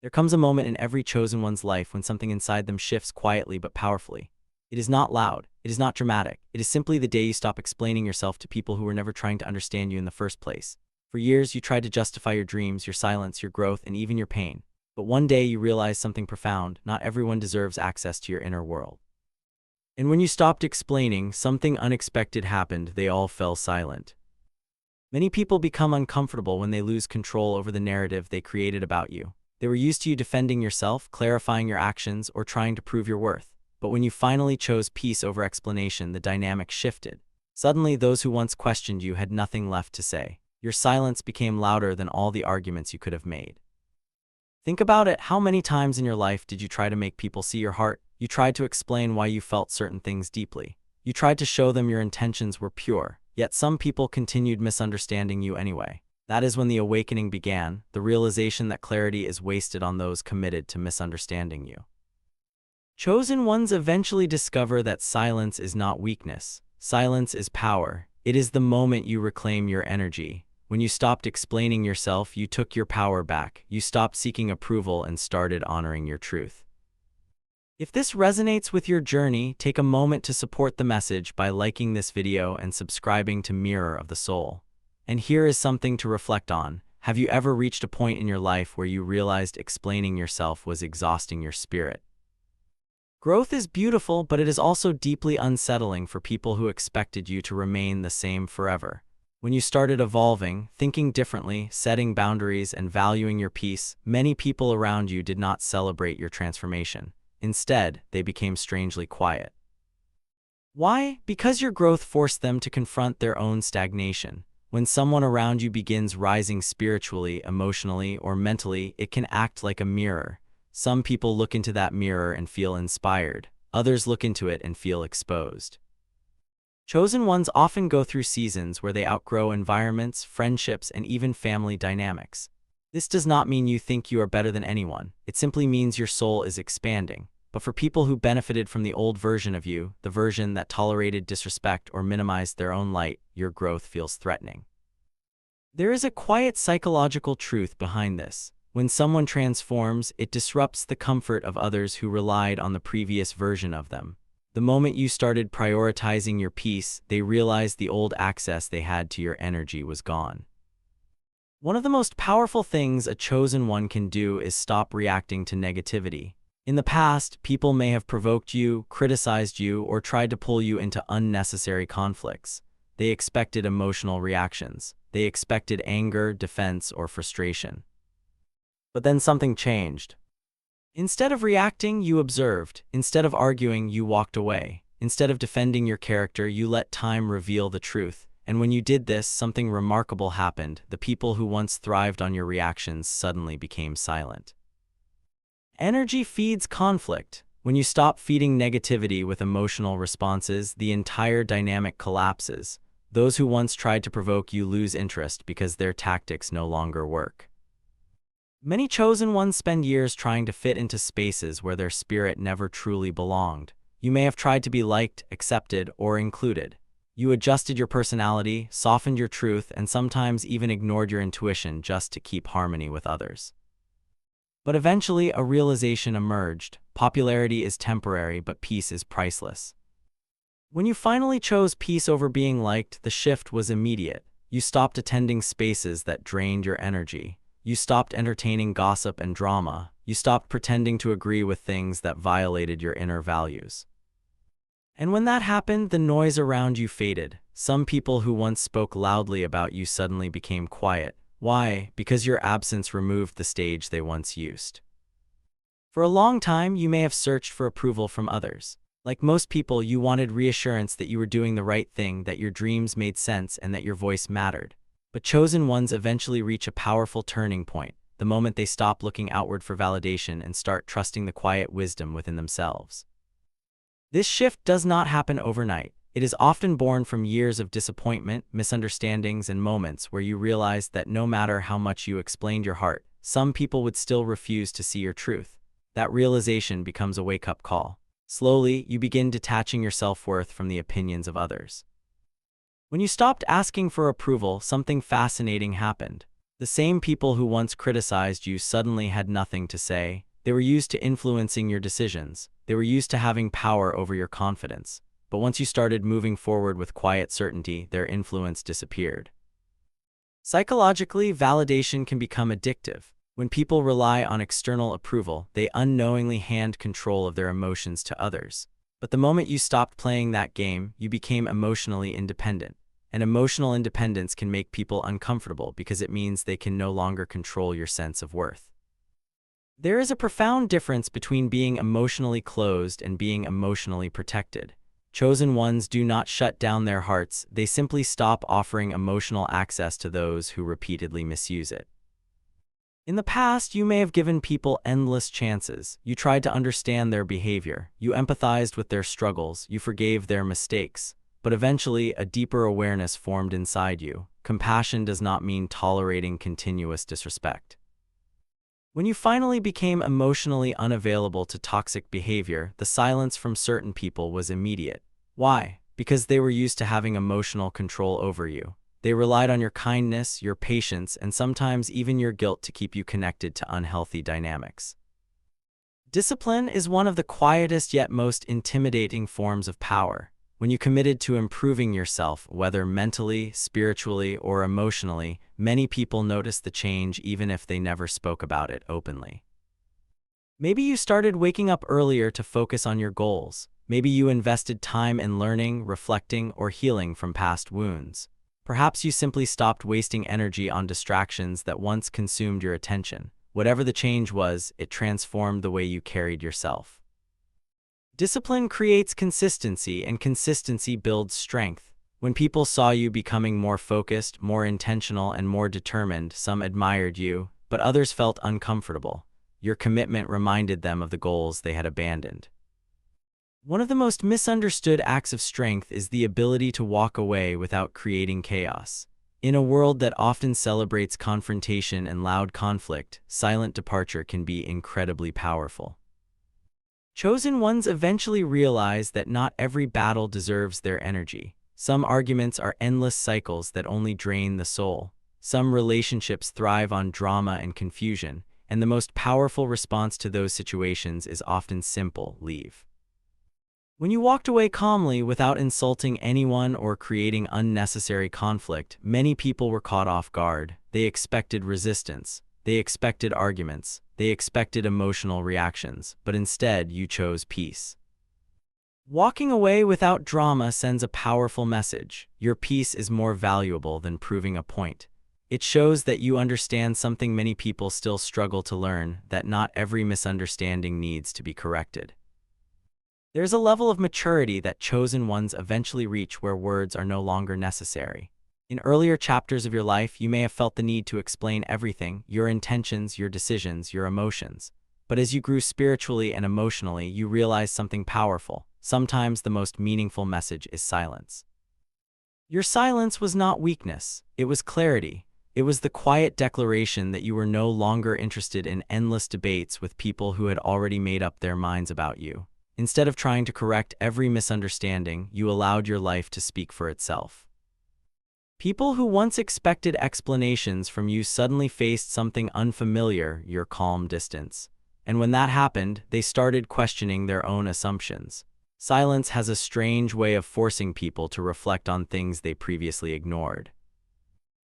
There comes a moment in every chosen one's life when something inside them shifts quietly but powerfully. It is not loud, it is not dramatic, it is simply the day you stop explaining yourself to people who were never trying to understand you in the first place. For years, you tried to justify your dreams, your silence, your growth, and even your pain. But one day you realize something profound: not everyone deserves access to your inner world. And when you stopped explaining, something unexpected happened. They all fell silent. Many people become uncomfortable when they lose control over the narrative they created about you. They were used to you defending yourself, clarifying your actions, or trying to prove your worth. But when you finally chose peace over explanation, the dynamic shifted. Suddenly, those who once questioned you had nothing left to say. Your silence became louder than all the arguments you could have made. Think about it. How many times in your life did you try to make people see your heart? You tried to explain why you felt certain things deeply. You tried to show them your intentions were pure, yet some people continued misunderstanding you anyway. That is when the awakening began, the realization that clarity is wasted on those committed to misunderstanding you. Chosen ones eventually discover that silence is not weakness. Silence is power. It is the moment you reclaim your energy. When you stopped explaining yourself, you took your power back. You stopped seeking approval and started honoring your truth. If this resonates with your journey, take a moment to support the message by liking this video and subscribing to Mirror of the Soul. And here is something to reflect on. Have you ever reached a point in your life where you realized explaining yourself was exhausting your spirit? Growth is beautiful, but it is also deeply unsettling for people who expected you to remain the same forever. When you started evolving, thinking differently, setting boundaries, and valuing your peace, many people around you did not celebrate your transformation. Instead, they became strangely quiet. Why? Because your growth forced them to confront their own stagnation. When someone around you begins rising spiritually, emotionally, or mentally, it can act like a mirror. Some people look into that mirror and feel inspired. Others look into it and feel exposed. Chosen ones often go through seasons where they outgrow environments, friendships, and even family dynamics. This does not mean you think you are better than anyone. It simply means your soul is expanding. But for people who benefited from the old version of you, the version that tolerated disrespect or minimized their own light, your growth feels threatening. There is a quiet psychological truth behind this. When someone transforms, it disrupts the comfort of others who relied on the previous version of them. The moment you started prioritizing your peace, they realized the old access they had to your energy was gone. One of the most powerful things a chosen one can do is stop reacting to negativity. In the past, people may have provoked you, criticized you, or tried to pull you into unnecessary conflicts. They expected emotional reactions. They expected anger, defense, or frustration. But then something changed. Instead of reacting, you observed. Instead of arguing, you walked away. Instead of defending your character, you let time reveal the truth. And when you did this, something remarkable happened. The people who once thrived on your reactions suddenly became silent. Energy feeds conflict. When you stop feeding negativity with emotional responses, the entire dynamic collapses. Those who once tried to provoke you lose interest because their tactics no longer work. Many chosen ones spend years trying to fit into spaces where their spirit never truly belonged. You may have tried to be liked, accepted, or included. You adjusted your personality, softened your truth, and sometimes even ignored your intuition just to keep harmony with others. But eventually, a realization emerged. Popularity is temporary, but peace is priceless. When you finally chose peace over being liked, the shift was immediate. You stopped attending spaces that drained your energy. You stopped entertaining gossip and drama. You stopped pretending to agree with things that violated your inner values. And when that happened, the noise around you faded. Some people who once spoke loudly about you suddenly became quiet. Why? Because your absence removed the stage they once used. For a long time, you may have searched for approval from others. Like most people, you wanted reassurance that you were doing the right thing, that your dreams made sense, and that your voice mattered. But chosen ones eventually reach a powerful turning point, the moment they stop looking outward for validation and start trusting the quiet wisdom within themselves. This shift does not happen overnight. It is often born from years of disappointment, misunderstandings, and moments where you realized that no matter how much you explained your heart, some people would still refuse to see your truth. That realization becomes a wake-up call. Slowly, you begin detaching your self-worth from the opinions of others. When you stopped asking for approval, something fascinating happened. The same people who once criticized you suddenly had nothing to say. They were used to influencing your decisions. They were used to having power over your confidence. But once you started moving forward with quiet certainty, their influence disappeared. Psychologically, validation can become addictive. When people rely on external approval, they unknowingly hand control of their emotions to others. But the moment you stopped playing that game, you became emotionally independent. And emotional independence can make people uncomfortable because it means they can no longer control your sense of worth. There is a profound difference between being emotionally closed and being emotionally protected. Chosen ones do not shut down their hearts, they simply stop offering emotional access to those who repeatedly misuse it. In the past, you may have given people endless chances. You tried to understand their behavior. You empathized with their struggles. You forgave their mistakes. But eventually, a deeper awareness formed inside you. Compassion does not mean tolerating continuous disrespect. When you finally became emotionally unavailable to toxic behavior, the silence from certain people was immediate. Why? Because they were used to having emotional control over you. They relied on your kindness, your patience, and sometimes even your guilt to keep you connected to unhealthy dynamics. Discipline is one of the quietest yet most intimidating forms of power. When you committed to improving yourself, whether mentally, spiritually, or emotionally, many people noticed the change even if they never spoke about it openly. Maybe you started waking up earlier to focus on your goals. Maybe you invested time in learning, reflecting, or healing from past wounds. Perhaps you simply stopped wasting energy on distractions that once consumed your attention. Whatever the change was, it transformed the way you carried yourself. Discipline creates consistency, and consistency builds strength. When people saw you becoming more focused, more intentional, and more determined, some admired you, but others felt uncomfortable. Your commitment reminded them of the goals they had abandoned. One of the most misunderstood acts of strength is the ability to walk away without creating chaos. In a world that often celebrates confrontation and loud conflict, silent departure can be incredibly powerful. Chosen ones eventually realize that not every battle deserves their energy. Some arguments are endless cycles that only drain the soul. Some relationships thrive on drama and confusion, and the most powerful response to those situations is often simple: leave. When you walked away calmly without insulting anyone or creating unnecessary conflict, many people were caught off guard. They expected resistance. They expected arguments. They expected emotional reactions, but instead you chose peace. Walking away without drama sends a powerful message. Your peace is more valuable than proving a point. It shows that you understand something many people still struggle to learn, that not every misunderstanding needs to be corrected. There's a level of maturity that chosen ones eventually reach where words are no longer necessary. In earlier chapters of your life, you may have felt the need to explain everything: your intentions, your decisions, your emotions. But as you grew spiritually and emotionally, you realized something powerful. Sometimes the most meaningful message is silence. Your silence was not weakness, it was clarity. It was the quiet declaration that you were no longer interested in endless debates with people who had already made up their minds about you. Instead of trying to correct every misunderstanding, you allowed your life to speak for itself. People who once expected explanations from you suddenly faced something unfamiliar: your calm distance. And when that happened, they started questioning their own assumptions. Silence has a strange way of forcing people to reflect on things they previously ignored.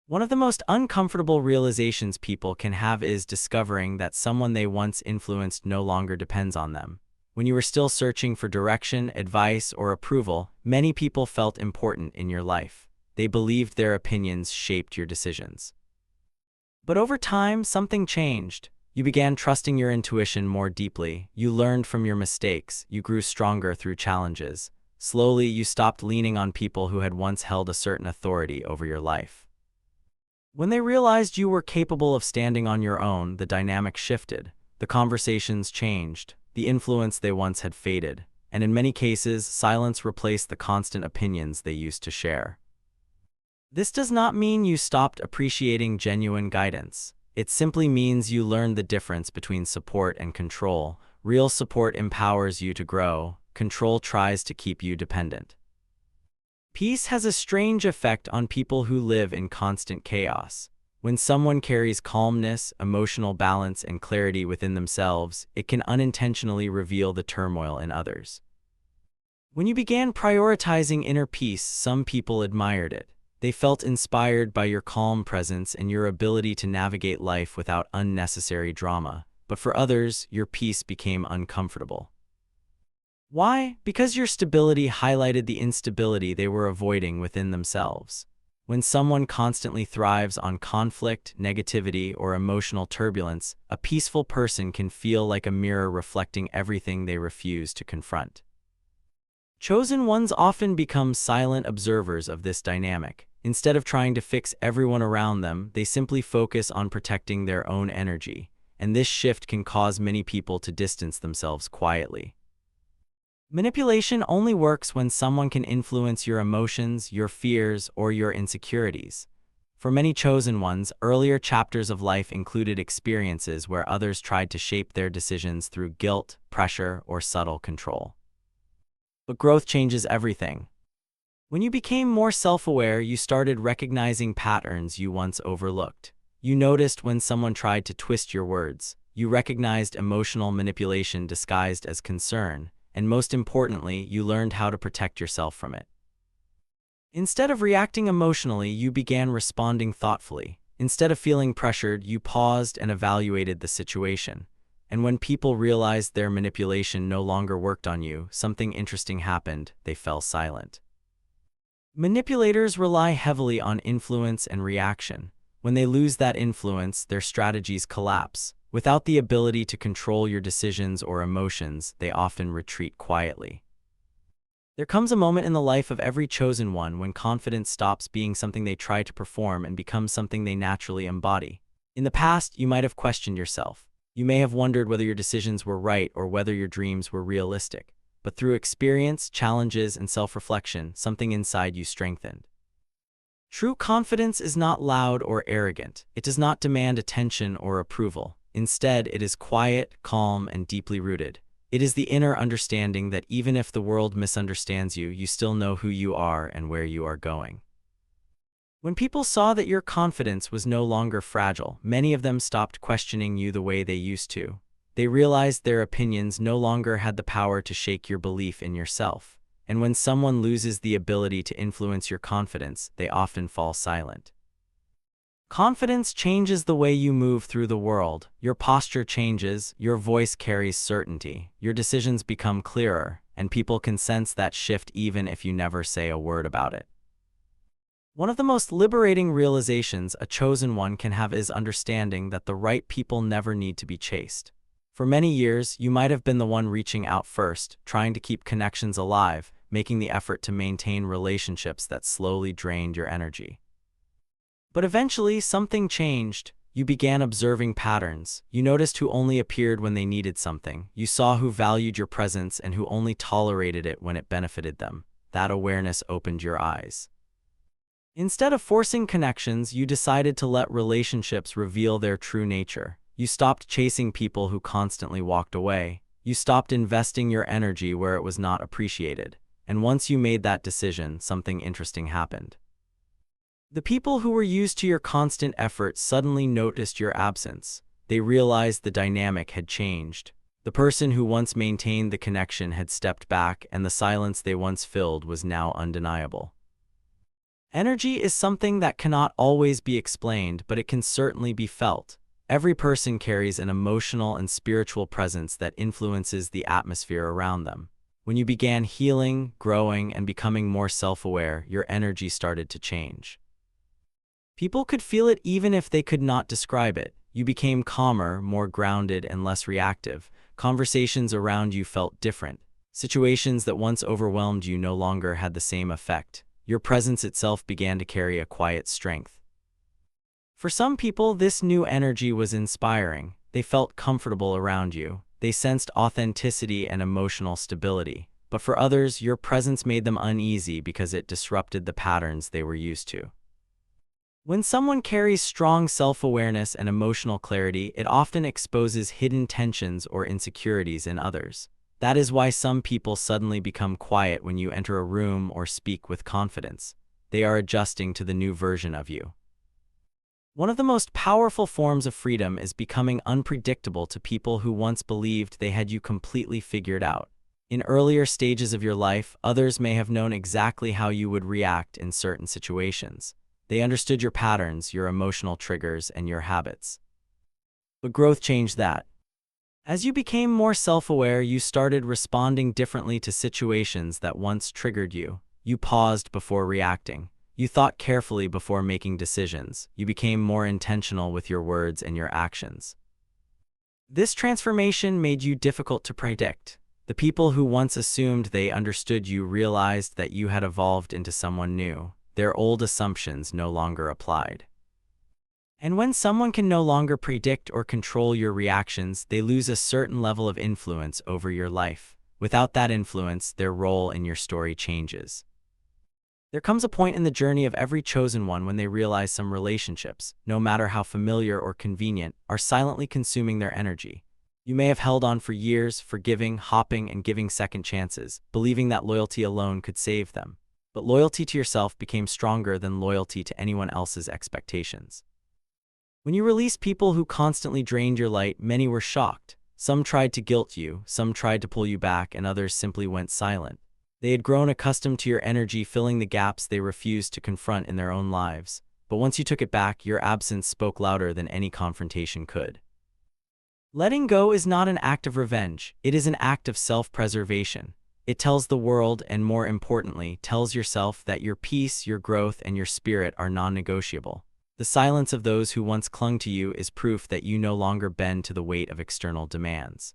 One of the most uncomfortable realizations people can have is discovering that someone they once influenced no longer depends on them. When you were still searching for direction, advice, or approval, many people felt important in your life. They believed their opinions shaped your decisions. But over time, something changed. You began trusting your intuition more deeply. You learned from your mistakes. You grew stronger through challenges. Slowly, you stopped leaning on people who had once held a certain authority over your life. When they realized you were capable of standing on your own, the dynamic shifted. The conversations changed. The influence they once had faded, and in many cases, silence replaced the constant opinions they used to share. This does not mean you stopped appreciating genuine guidance. It simply means you learned the difference between support and control. Real support empowers you to grow. Control tries to keep you dependent. Peace has a strange effect on people who live in constant chaos. When someone carries calmness, emotional balance, and clarity within themselves, it can unintentionally reveal the turmoil in others. When you began prioritizing inner peace, some people admired it. They felt inspired by your calm presence and your ability to navigate life without unnecessary drama. But for others, your peace became uncomfortable. Why? Because your stability highlighted the instability they were avoiding within themselves. When someone constantly thrives on conflict, negativity, or emotional turbulence, a peaceful person can feel like a mirror reflecting everything they refuse to confront. Chosen ones often become silent observers of this dynamic. Instead of trying to fix everyone around them, they simply focus on protecting their own energy, and this shift can cause many people to distance themselves quietly. Manipulation only works when someone can influence your emotions, your fears, or your insecurities. For many chosen ones, earlier chapters of life included experiences where others tried to shape their decisions through guilt, pressure, or subtle control. But growth changes everything. When you became more self-aware, you started recognizing patterns you once overlooked. You noticed when someone tried to twist your words. You recognized emotional manipulation disguised as concern. And most importantly, you learned how to protect yourself from it. Instead of reacting emotionally, you began responding thoughtfully. Instead of feeling pressured, you paused and evaluated the situation. And when people realized their manipulation no longer worked on you, something interesting happened. They fell silent. Manipulators rely heavily on influence and reaction. When they lose that influence, their strategies collapse. Without the ability to control your decisions or emotions, they often retreat quietly. There comes a moment in the life of every chosen one when confidence stops being something they try to perform and becomes something they naturally embody. In the past, you might have questioned yourself. You may have wondered whether your decisions were right or whether your dreams were realistic. But through experience, challenges, and self-reflection, something inside you strengthened. True confidence is not loud or arrogant. It does not demand attention or approval. Instead, it is quiet, calm, and deeply rooted. It is the inner understanding that even if the world misunderstands you, you still know who you are and where you are going. When people saw that your confidence was no longer fragile, many of them stopped questioning you the way they used to. They realized their opinions no longer had the power to shake your belief in yourself. And when someone loses the ability to influence your confidence, they often fall silent. Confidence changes the way you move through the world. Your posture changes, your voice carries certainty, your decisions become clearer, and people can sense that shift even if you never say a word about it. One of the most liberating realizations a chosen one can have is understanding that the right people never need to be chased. For many years, you might have been the one reaching out first, trying to keep connections alive, making the effort to maintain relationships that slowly drained your energy. But eventually, something changed. You began observing patterns. You noticed who only appeared when they needed something. You saw who valued your presence and who only tolerated it when it benefited them. That awareness opened your eyes. Instead of forcing connections, you decided to let relationships reveal their true nature. You stopped chasing people who constantly walked away. You stopped investing your energy where it was not appreciated. And once you made that decision, something interesting happened. The people who were used to your constant effort suddenly noticed your absence. They realized the dynamic had changed. The person who once maintained the connection had stepped back, and the silence they once filled was now undeniable. Energy is something that cannot always be explained, but it can certainly be felt. Every person carries an emotional and spiritual presence that influences the atmosphere around them. When you began healing, growing, and becoming more self-aware, your energy started to change. People could feel it even if they could not describe it. You became calmer, more grounded, and less reactive. Conversations around you felt different. Situations that once overwhelmed you no longer had the same effect. Your presence itself began to carry a quiet strength. For some people, this new energy was inspiring. They felt comfortable around you. They sensed authenticity and emotional stability. But for others, your presence made them uneasy because it disrupted the patterns they were used to. When someone carries strong self-awareness and emotional clarity, it often exposes hidden tensions or insecurities in others. That is why some people suddenly become quiet when you enter a room or speak with confidence. They are adjusting to the new version of you. One of the most powerful forms of freedom is becoming unpredictable to people who once believed they had you completely figured out. In earlier stages of your life, others may have known exactly how you would react in certain situations. They understood your patterns, your emotional triggers, and your habits. But growth changed that. As you became more self-aware, you started responding differently to situations that once triggered you. You paused before reacting. You thought carefully before making decisions. You became more intentional with your words and your actions. This transformation made you difficult to predict. The people who once assumed they understood you realized that you had evolved into someone new. Their old assumptions no longer applied. And when someone can no longer predict or control your reactions, they lose a certain level of influence over your life. Without that influence, their role in your story changes. There comes a point in the journey of every chosen one when they realize some relationships, no matter how familiar or convenient, are silently consuming their energy. You may have held on for years, forgiving, hopping, and giving second chances, believing that loyalty alone could save them. But loyalty to yourself became stronger than loyalty to anyone else's expectations. When you released people who constantly drained your light, many were shocked. Some tried to guilt you, some tried to pull you back, and others simply went silent. They had grown accustomed to your energy, filling the gaps they refused to confront in their own lives. But once you took it back, your absence spoke louder than any confrontation could. Letting go is not an act of revenge, it is an act of self-preservation. It tells the world, and more importantly, tells yourself that your peace, your growth, and your spirit are non-negotiable. The silence of those who once clung to you is proof that you no longer bend to the weight of external demands.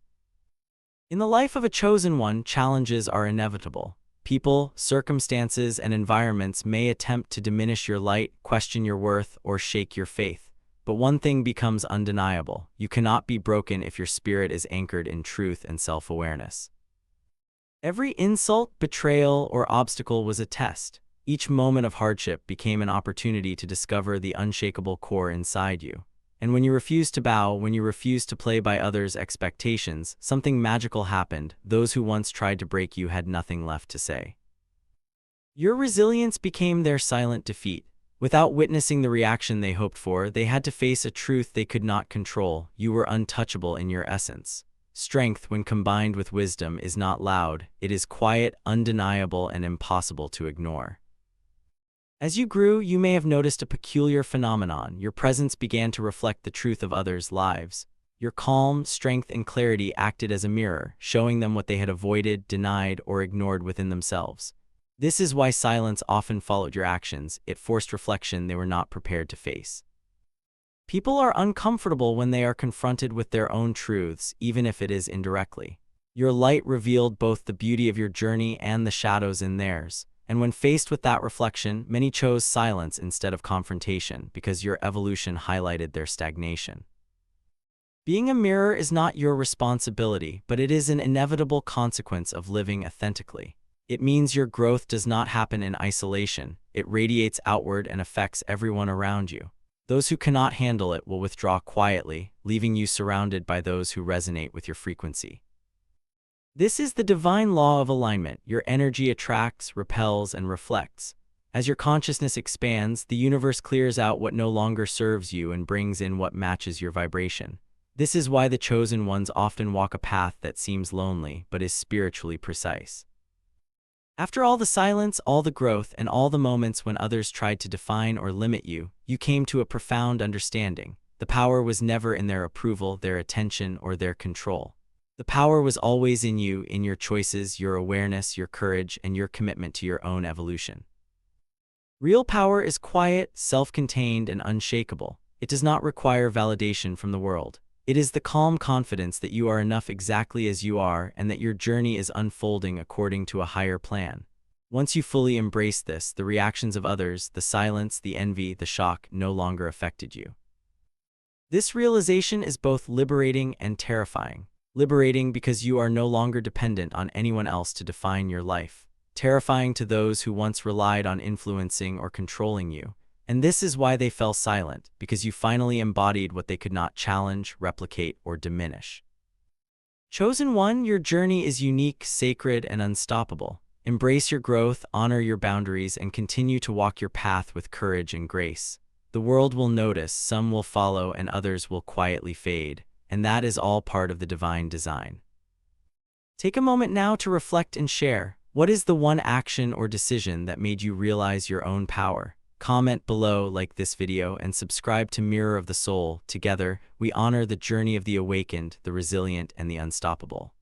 In the life of a chosen one, challenges are inevitable. People, circumstances, and environments may attempt to diminish your light, question your worth, or shake your faith. But one thing becomes undeniable: you cannot be broken if your spirit is anchored in truth and self-awareness. Every insult, betrayal, or obstacle was a test. Each moment of hardship became an opportunity to discover the unshakable core inside you. And when you refused to bow, when you refused to play by others' expectations, something magical happened. Those who once tried to break you had nothing left to say. Your resilience became their silent defeat. Without witnessing the reaction they hoped for, they had to face a truth they could not control. You were untouchable in your essence. Strength, when combined with wisdom, is not loud. It is quiet, undeniable, and impossible to ignore. As you grew, you may have noticed a peculiar phenomenon. Your presence began to reflect the truth of others' lives. Your calm, strength, and clarity acted as a mirror, showing them what they had avoided, denied, or ignored within themselves. This is why silence often followed your actions. It forced reflection they were not prepared to face. People are uncomfortable when they are confronted with their own truths, even if it is indirectly. Your light revealed both the beauty of your journey and the shadows in theirs. And when faced with that reflection, many chose silence instead of confrontation because your evolution highlighted their stagnation. Being a mirror is not your responsibility, but it is an inevitable consequence of living authentically. It means your growth does not happen in isolation. It radiates outward and affects everyone around you. Those who cannot handle it will withdraw quietly, leaving you surrounded by those who resonate with your frequency. This is the divine law of alignment. Your energy attracts, repels, and reflects. As your consciousness expands, the universe clears out what no longer serves you and brings in what matches your vibration. This is why the chosen ones often walk a path that seems lonely but is spiritually precise. After all the silence, all the growth, and all the moments when others tried to define or limit you, you came to a profound understanding. The power was never in their approval, their attention, or their control. The power was always in you, in your choices, your awareness, your courage, and your commitment to your own evolution. Real power is quiet, self-contained, and unshakable. It does not require validation from the world. It is the calm confidence that you are enough exactly as you are and that your journey is unfolding according to a higher plan. Once you fully embrace this, the reactions of others, the silence, the envy, the shock, no longer affected you. This realization is both liberating and terrifying. Liberating because you are no longer dependent on anyone else to define your life. Terrifying to those who once relied on influencing or controlling you. And this is why they fell silent, because you finally embodied what they could not challenge, replicate, or diminish. Chosen one, your journey is unique, sacred, and unstoppable. Embrace your growth, honor your boundaries, and continue to walk your path with courage and grace. The world will notice, some will follow, and others will quietly fade, and that is all part of the divine design. Take a moment now to reflect and share. What is the one action or decision that made you realize your own power? Comment below, like this video, and subscribe to Mirror of the Soul. Together, we honor the journey of the awakened, the resilient, and the unstoppable.